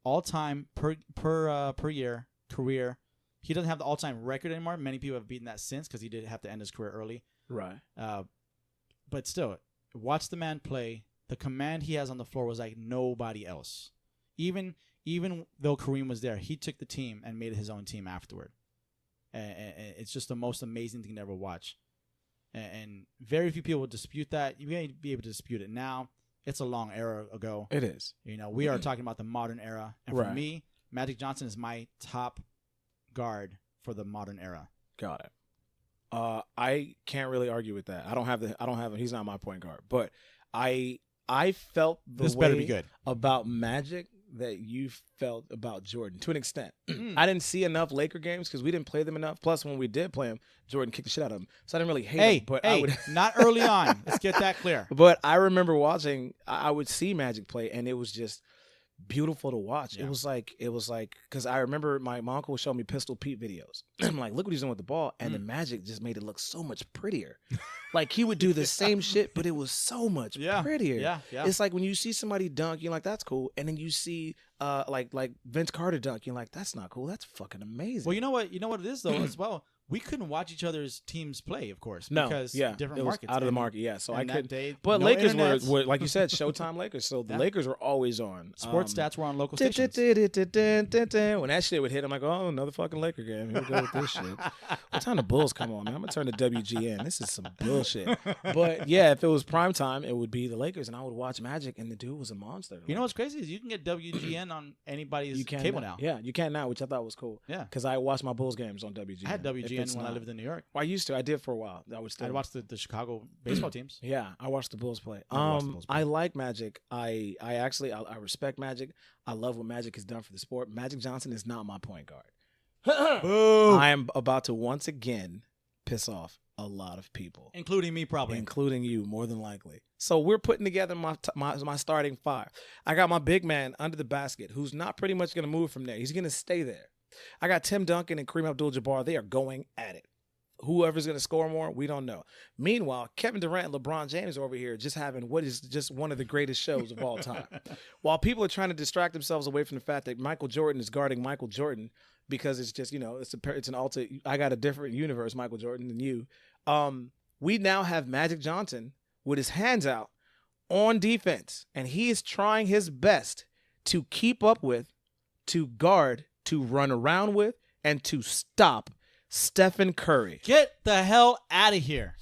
all-time per year career. He doesn't have the all-time record anymore. Many people have beaten that since because he did have to end his career early. Right. But still, watch the man play. The command he has on the floor was like nobody else. Even though Kareem was there, he took the team and made it his own team afterward. And it's just the most amazing thing to ever watch. And very few people will dispute that. You may be able to dispute it now. It's a long era ago. It is. We are talking about the modern era. And for Right. me, Magic Johnson is my top guard for the modern era. Got it. I can't really argue with that. I don't have he's not my point guard, but I felt This way better be good. about Magic that you felt about Jordan to an extent. I didn't see enough Laker games because we didn't play them enough. Plus, when we did play them, Jordan kicked the shit out of them. So I didn't really hate him. But I would not early on. Let's get that clear. But I remember watching. I would see Magic play, and it was just beautiful to watch. Yeah. It was like because I remember my uncle would show me Pistol Pete videos. I'm like, look what he's doing with the ball, and the Magic just made it look so much prettier. Like he would do the same shit, but it was so much prettier. Yeah. It's like when you see somebody dunk, you're like, that's cool, and then you see like Vince Carter dunk, you're like, that's not cool. That's fucking amazing. Well, you know what it is though as well. We couldn't watch each other's teams play, of course, No, because yeah, different it was markets out of the And- market. Yeah, so I and that couldn't. day, But no Lakers internets. were like you said, Showtime Lakers. So the Yeah. Lakers were always on. Sports stats were on local stations. When that shit would hit, I'm like, oh, another fucking Laker game. Here we go with this shit. What time the Bulls come on, man? I'm gonna turn to WGN. This is some bullshit. But yeah, if it was prime time, it would be the Lakers, and I would watch Magic, and the dude was a monster. You know what's crazy is you can get WGN on anybody's you can cable now. Yeah, you can now, which I thought was cool. Yeah. because I watched my Bulls games on WGN. I had If WGN it's when I not- lived in New York. Well, I used to. I did for a while. I would still. I'd watch the Chicago baseball teams. Yeah, I watched the Bulls play. Never watched the Bulls play. I like Magic. I actually respect Magic. I love what Magic has done for the sport. Magic Johnson is not my point guard. Boom. I am about to once again piss off a lot of people, including me, probably. including you, more than likely. So we're putting together my starting five. I got my big man under the basket, who's not pretty much going to move from there. He's going to stay there. I got Tim Duncan and Kareem Abdul-Jabbar. They are going at it. Whoever's going to score more, we don't know. Meanwhile, Kevin Durant and LeBron James over here just having what is just one of the greatest shows of all time. While people are trying to distract themselves away from the fact that Michael Jordan is guarding Michael Jordan because it's just, it's an alter. I got a different universe, Michael Jordan, than you. We now have Magic Johnson with his hands out on defense, and he is trying his best to keep up with, to guard, to run around with, and to stop Stephen Curry. Get the hell out of here.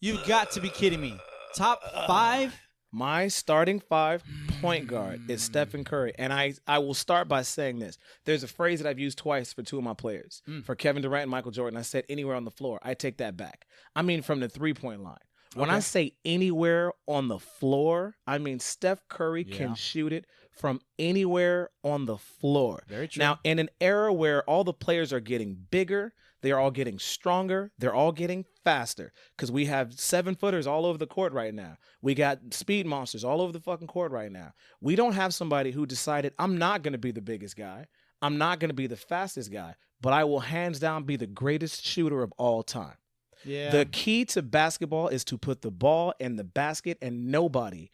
You've got to be kidding me. Top 5? My starting 5 point guard is Stephen Curry. And I will start by saying this. There's a phrase that I've used twice for two of my players. For Kevin Durant and Michael Jordan, I said anywhere on the floor. I take that back. I mean from the three-point line. When I say anywhere on the floor, I mean Steph Curry can shoot it from anywhere on the floor. Very true. Now, in an era where all the players are getting bigger, they're all getting stronger, they're all getting faster, because we have 7-footers all over the court right now. We got speed monsters all over the fucking court right now. We don't have somebody who decided, I'm not going to be the biggest guy. I'm not going to be the fastest guy, but I will hands down be the greatest shooter of all time. Yeah. The key to basketball is to put the ball in the basket, and nobody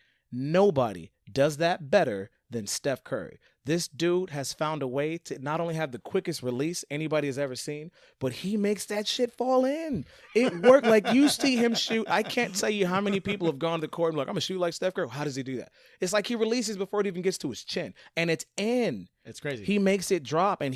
does that better than Steph Curry. This dude has found a way to not only have the quickest release anybody has ever seen, but he makes that shit fall in. It worked. Like, you see him shoot. I can't tell you how many people have gone to the court and like, I'm going to shoot like Steph Curry. How does he do that? It's like he releases before it even gets to his chin, and it's in. It's crazy. He makes it drop, and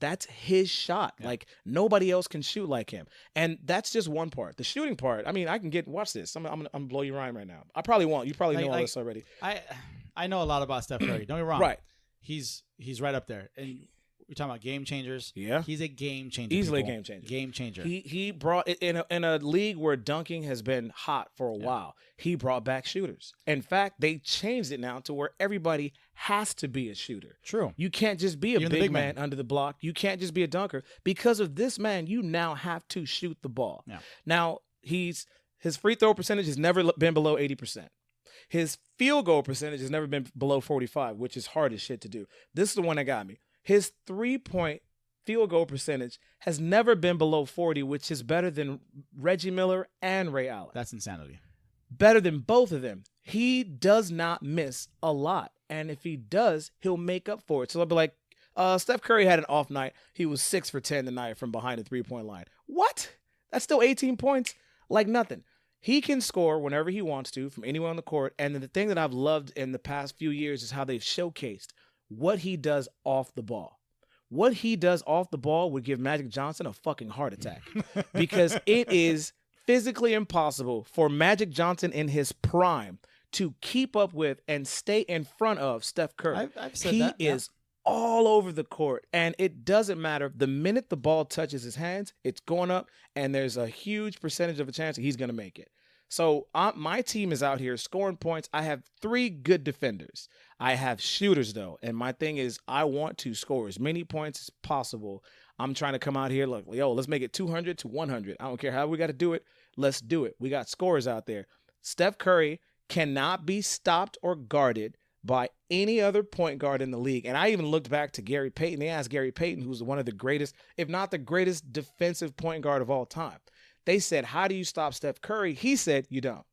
that's his shot. Yeah. Like, nobody else can shoot like him. And that's just one part. The shooting part, I mean, I can watch this. I'm going to blow your mind right now. I probably won't. You probably know all this already. I know a lot about Steph Curry. Don't get me wrong. Right. He's right up there. And we're talking about game changers. Yeah. He's a game changer. Easily a game changer. Game changer. He brought in a league where dunking has been hot for a while. He brought back shooters. In fact, they changed it now to where everybody has to be a shooter. True. You can't just be a big man under the block. You can't just be a dunker. Because of this man, you now have to shoot the ball. Yeah. Now, his free throw percentage has never been below 80%. His field goal percentage has never been below 45, which is hard as shit to do. This is the one that got me. His 3-point field goal percentage has never been below 40, which is better than Reggie Miller and Ray Allen. That's insanity. Better than both of them. He does not miss a lot. And if he does, he'll make up for it. So they'll be like, Steph Curry had an off night. He was 6 for 10 tonight from behind the 3-point line. What? That's still 18 points? Like nothing. He can score whenever he wants to from anywhere on the court. And the thing that I've loved in the past few years is how they've showcased what he does off the ball. What he does off the ball would give Magic Johnson a fucking heart attack because it is physically impossible for Magic Johnson in his prime to keep up with and stay in front of Steph Curry. I've said that. He is all over the court, and it doesn't matter. The minute the ball touches his hands, it's going up, and there's a huge percentage of a chance that he's going to make it. So my team is out here scoring points. I have 3 good defenders. I have shooters, though, and my thing is I want to score as many points as possible. I'm trying to come out here like, yo, let's make it 200 to 100. I don't care how we got to do it. Let's do it. We got scorers out there. Steph Curry cannot be stopped or guarded by any other point guard in the league. And I even looked back to Gary Payton. They asked Gary Payton, who's one of the greatest, if not the greatest defensive point guard of all time. They said, how do you stop Steph Curry? He said, you don't.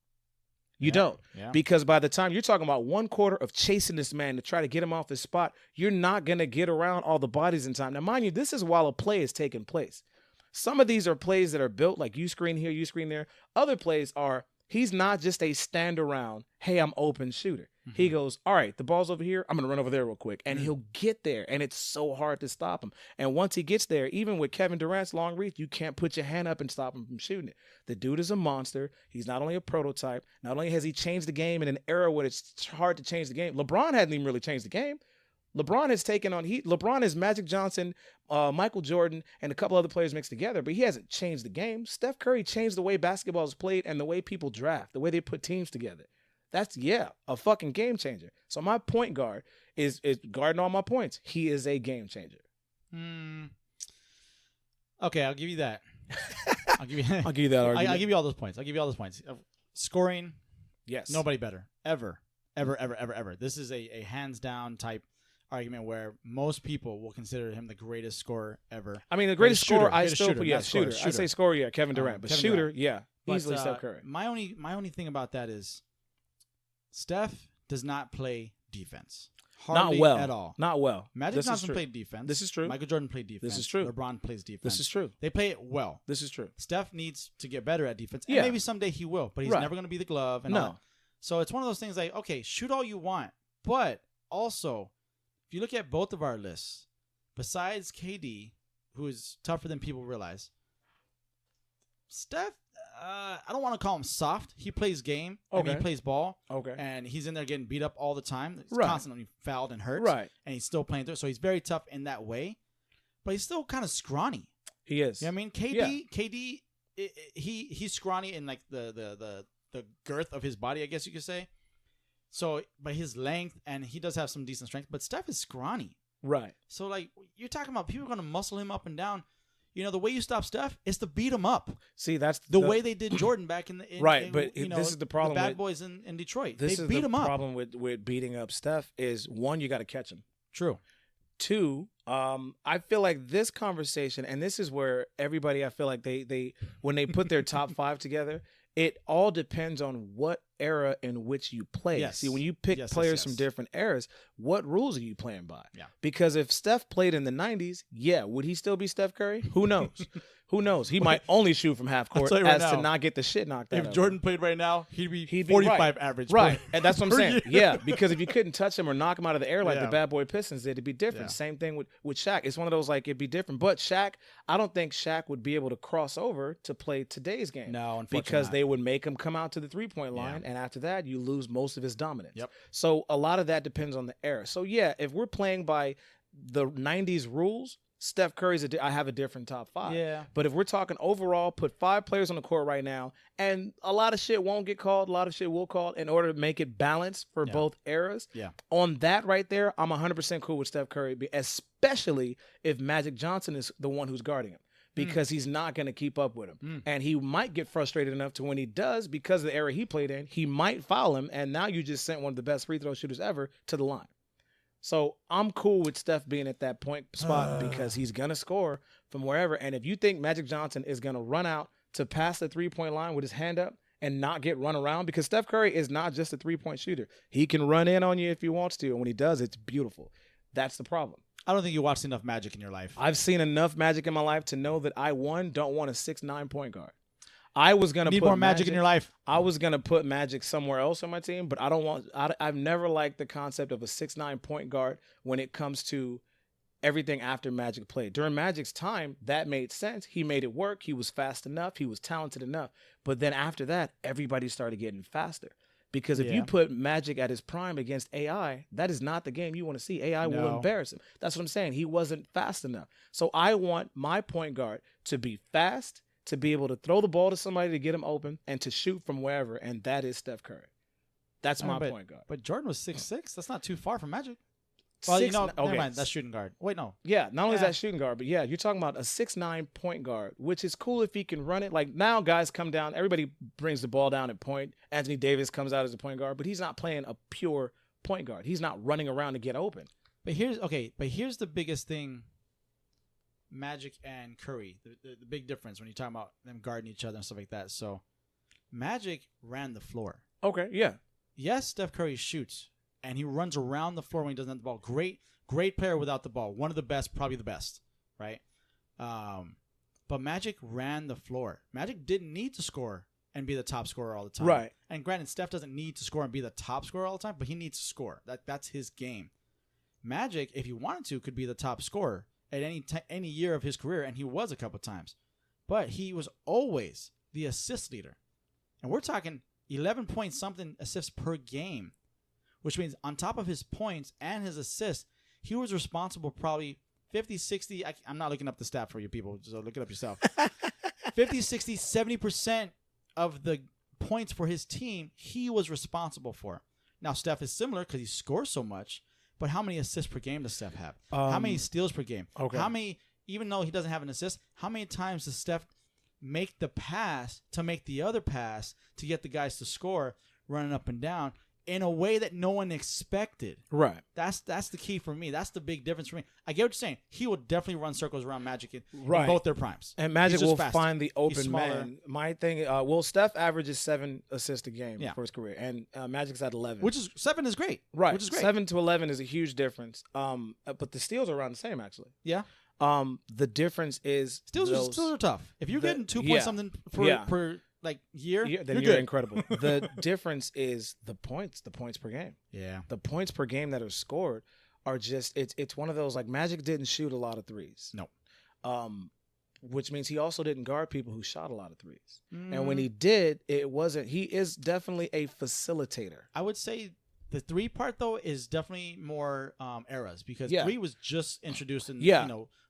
You don't. Yeah. Because by the time you're talking about 1 quarter of chasing this man to try to get him off his spot, you're not going to get around all the bodies in time. Now, mind you, this is while a play is taking place. Some of these are plays that are built like you screen here, you screen there. Other plays are, he's not just a stand around, hey, I'm open shooter. Mm-hmm. He goes, all right, the ball's over here. I'm going to run over there real quick. And he'll get there. And it's so hard to stop him. And once he gets there, even with Kevin Durant's long reach, you can't put your hand up and stop him from shooting it. The dude is a monster. He's not only a prototype. Not only has he changed the game in an era where it's hard to change the game. LeBron hadn't even really changed the game. LeBron has taken on LeBron is Magic Johnson, Michael Jordan, and a couple other players mixed together, but he hasn't changed the game. Steph Curry changed the way basketball is played and the way people draft, the way they put teams together. That's, a fucking game changer. So my point guard is guarding all my points. He is a game changer. Okay, I'll give you that. I'll give you. I'll give you that argument. I'll give you all those points. Scoring, yes. nobody better ever. This is a hands down type argument where most people will consider him the greatest scorer ever. I mean, the greatest scorer. I greatest still shooter, put yeah, not scorer, shooter. I shooter. say scorer, yeah, Kevin Durant, but Kevin shooter, Durant. yeah, But, easily Steph Curry. My only thing about that is Steph does not play defense. Hardly Not well at all. Not well. Magic This is Johnson true. played defense. This is true. Michael Jordan played defense. This is true. LeBron plays defense. This is true. They play it well. This is true. Steph needs to get better at defense. And Yeah. maybe someday he will, but he's Right. never going to be the glove. And No. all that. So it's one of those things like, okay, shoot all you want. But also, if you look at both of our lists, besides KD, who is tougher than people realize, Steph, I don't want to call him soft. He plays game. And he Okay. plays ball. Okay. And he's in there getting beat up all the time. He's Right. constantly fouled and hurt. Right. And he's still playing through it. So he's very tough in that way. But he's still kind of scrawny. He is. You know what I mean? KD, he's scrawny in like the girth of his body, I guess you could say. So, but his length, and he does have some decent strength. But Steph is scrawny. Right. So, like, you're talking about people are going to muscle him up and down. You know, the way you stop Steph is to beat him up. See, that's The way they did Jordan back in the Right, but you know, this is the problem The bad with- boys in Detroit. This They is beat the him up. problem with beating up Steph is, one, you got to catch him. True. Two, I feel like this conversation, and this is where everybody, I feel like they when they put their top five together, it all depends on what era in which you play. Yes. See, when you pick Yes, players yes. from different eras, what rules are you playing by? Yeah. Because if Steph played in the 90s, yeah, would he still be Steph Curry? Who knows? Who knows? He might only shoot from half court tell you right as to now, not get the shit knocked out of If him. Jordan played right now, he'd be He'd be 45 right. average. Right. per- And that's what I'm per saying. year. Yeah, because if you couldn't touch him or knock him out of the air like Yeah. the bad boy Pistons did, it'd be different. Yeah. Same thing with Shaq. It's one of those, like, it'd be different. But Shaq, I don't think Shaq would be able to cross over to play today's game. No, unfortunately because not. they would make him come out to the three-point line, and after that, you lose most of his dominance. Yep. So a lot of that depends on the era. So, yeah, if we're playing by the 90s rules, Steph Curry's I have a different top five. Yeah. But if we're talking overall, put 5 players on the court right now, and a lot of shit won't get called, a lot of shit will call in order to make it balanced for both eras. Yeah. On that right there, I'm 100% cool with Steph Curry, especially if Magic Johnson is the one who's guarding him, because he's not going to keep up with him. And he might get frustrated enough to when he does, because of the era he played in, he might foul him, and now you just sent one of the best free throw shooters ever to the line. So I'm cool with Steph being at that point spot because he's going to score from wherever. And if you think Magic Johnson is going to run out to pass the three-point line with his hand up and not get run around, because Steph Curry is not just a three-point shooter. He can run in on you if he wants to, and when he does, it's beautiful. That's the problem. I don't think you watched enough Magic in your life. I've seen enough Magic in my life to know that I, one, don't want a 6'9" point guard. I was gonna Need put more Magic in your life. I was gonna put Magic somewhere else on my team, but I don't want. I've never liked the concept of a 6'9" point guard when it comes to everything after Magic played. During Magic's time, that made sense. He made it work. He was fast enough. He was talented enough. But then after that, everybody started getting faster. Because if you put Magic at his prime against AI, that is not the game you want to see. AI will embarrass him. That's what I'm saying. He wasn't fast enough. So I want my point guard to be fast, to be able to throw the ball to somebody to get him open, and to shoot from wherever, and that is Steph Curry. That's my point guard. But Jordan was 6'6". That's not too far from Magic. Well, never mind. That's shooting guard. Wait, no. Yeah, not only is that shooting guard, but yeah, you're talking about a 6'9" point guard, which is cool if he can run it. Like, now guys come down, everybody brings the ball down at point. Anthony Davis comes out as a point guard, but he's not playing a pure point guard. He's not running around to get open. But here's the biggest thing. Magic and Curry, the big difference when you're talking about them guarding each other and stuff like that. So, Magic ran the floor. Okay, yeah. Yes, Steph Curry shoots, and he runs around the floor when he doesn't have the ball. Great player without the ball. One of the best, probably the best, right? But Magic ran the floor. Magic didn't need to score and be the top scorer all the time. Right. And granted, Steph doesn't need to score and be the top scorer all the time, but he needs to score. That's his game. Magic, if he wanted to, could be the top scorer at any year of his career, and he was a couple times. But he was always the assist leader. And we're talking 11 point something assists per game, which means on top of his points and his assists, he was responsible probably 50, 60. I'm not looking up the stat for you people, so look it up yourself. 50, 60, 70% of the points for his team, he was responsible for. Now, Steph is similar because he scores so much, but how many assists per game does Steph have? How many steals per game? Okay. How many, even though he doesn't have an assist, how many times does Steph make the pass to make the other pass to get the guys to score, running up and down in a way that no one expected. Right. That's the key for me. That's the big difference for me. I get what you're saying. He will definitely run circles around Magic in both their primes. And Magic will faster. find the open man. My thing, Steph averages 7 assists a game for his career, and Magic's at 11. 7 is great. Right. Which is great. 7 to 11 is a huge difference. But the steals are around the same, actually. Yeah. The difference is steals are tough. If you're getting 2 point something per year, then you're incredible. The difference is the points per game. Yeah. The points per game that are scored are just it's one of those, like, Magic didn't shoot a lot of threes. No. Which means he also didn't guard people who shot a lot of threes. And when he did, he is definitely a facilitator. I would say the 3 part, though, is definitely more eras, because 3 was just introduced in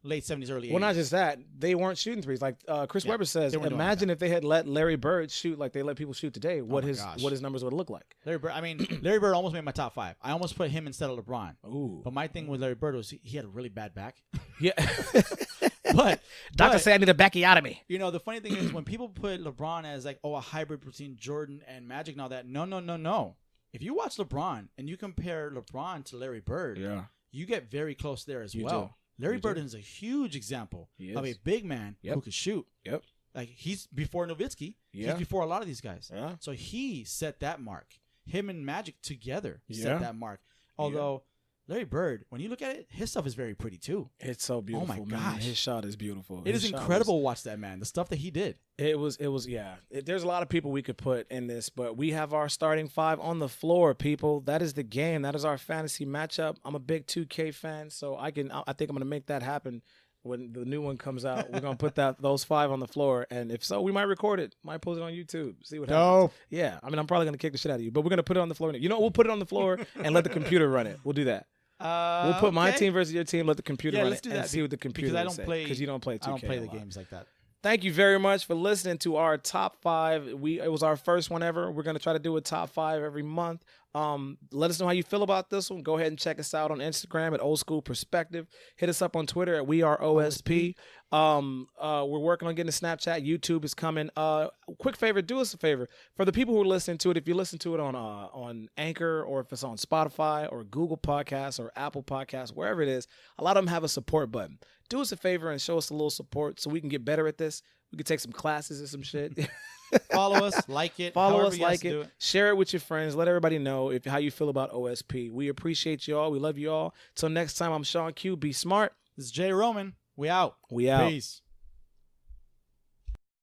late 70s, early 80s. Well, not just that. They weren't shooting threes. Like Chris Webber says, imagine if they had let Larry Bird shoot like they let people shoot today, what his numbers would look like. Larry Bird almost made my top 5. I almost put him instead of LeBron. Ooh. But my thing with Larry Bird was he had a really bad back. Yeah. But doctor said I need a backiotomy. The funny thing is, when people put LeBron as like, a hybrid between Jordan and Magic and all that, no. If you watch LeBron and you compare LeBron to Larry Bird, you get very close there as well. Larry Bird is a huge example of a big man who could shoot. Yep. Like, he's before Nowitzki. He's before a lot of these guys. Yeah. So he set that mark. Him and Magic together set that mark. Although Larry Bird, when you look at it, his stuff is very pretty too. It's so beautiful. Oh my man. gosh. His shot is beautiful. It is incredible to watch that man. The stuff that he did. It was there's a lot of people we could put in this, but we have our starting 5 on the floor, people. That is the game. That is our fantasy matchup. I'm a big 2K fan, so I think I'm going to make that happen when the new one comes out. We're going to put those 5 on the floor, and if so, we might record it. Might post it on YouTube. See what happens. Yeah. I mean, I'm probably going to kick the shit out of you, but we're going to put it on the floor. We'll put it on the floor and let the computer run it. We'll do that. We'll put my team versus your team. Let the computer run it and see what the computer will say. Because you don't play 2K. I don't play the games like that. Thank you very much for listening to our top 5. It was our first one ever. We're going to try to do a top 5 every month. Let us know how you feel about this one. Go ahead and check us out on Instagram at Old School Perspective. Hit us up on Twitter at WeAreOSP. We're working on getting a Snapchat. YouTube is coming. Quick favor, do us a favor. For the people who are listening to it, if you listen to it on Anchor, or if it's on Spotify or Google Podcasts or Apple Podcasts, wherever it is, a lot of them have a support button. Do us a favor and show us a little support so we can get better at this. We can take some classes or some shit. Follow us, like it. Share it with your friends. Let everybody know how you feel about OSP. We appreciate you all. We love you all. Till next time, I'm Shaun Q. Be smart. This is Jay Roman. We out. We out. Peace.